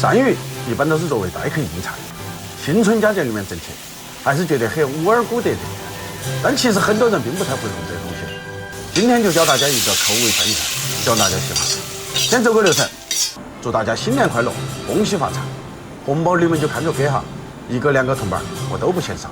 鳝鱼一般都是作为待客硬菜，新春佳节里面挣钱，还是觉得很无耳古得的。但其实很多人并不太会弄这东西。今天就教大家一个口味鳝鱼菜，希望大家喜欢。先走个流程，祝大家新年快乐，恭喜发财。红包你们就看着给哈，一个两个铜板我都不嫌少。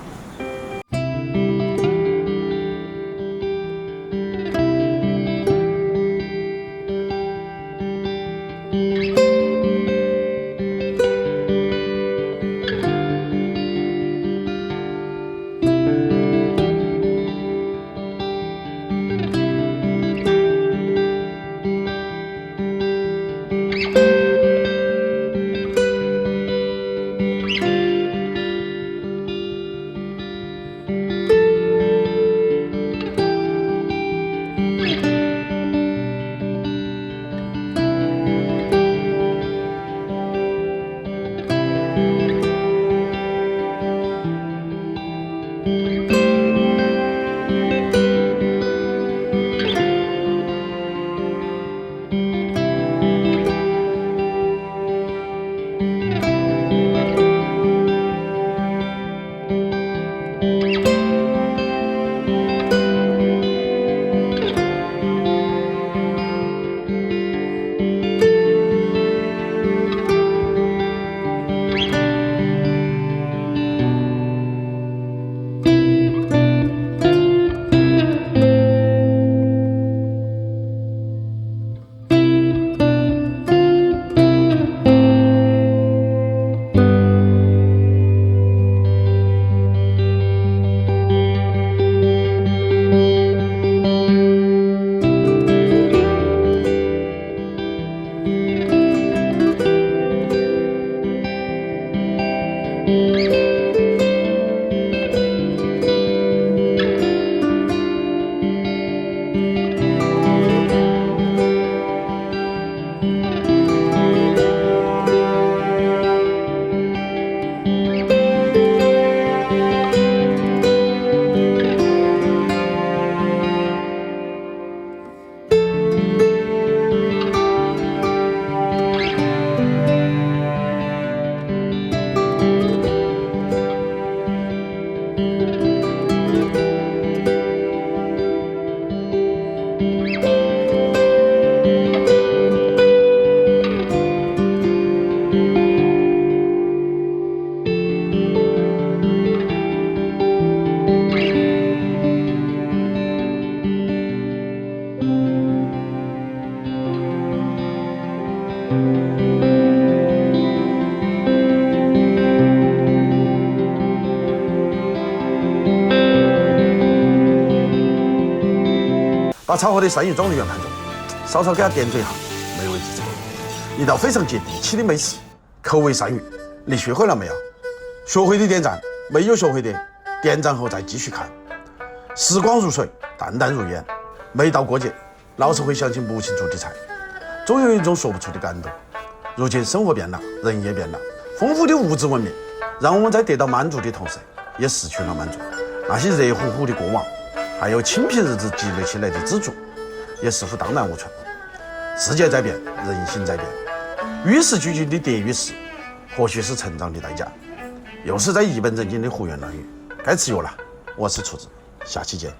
把炒好的鳝鱼装入圆盘中，稍稍给它点缀一下，美味之最。一道非常接地气的美食，口味鳝鱼，你学会了没有？学会的点赞，没有学会的点赞后再继续看。时光如水，淡淡如烟。每到过节，老是会想起母亲做的菜，总有一种说不出的感动。如今生活变了，人也变了，丰富的物质文明让我们在得到满足的同时，也失去了满足。那些热乎乎的过往，还有清贫日子积累起来的知足，也似乎荡然无存。世界在变，人心在变，与时俱进的得与失，或许是成长的代价。又是在一本正经的胡言乱语，该吃药了。我是厨子，下期见。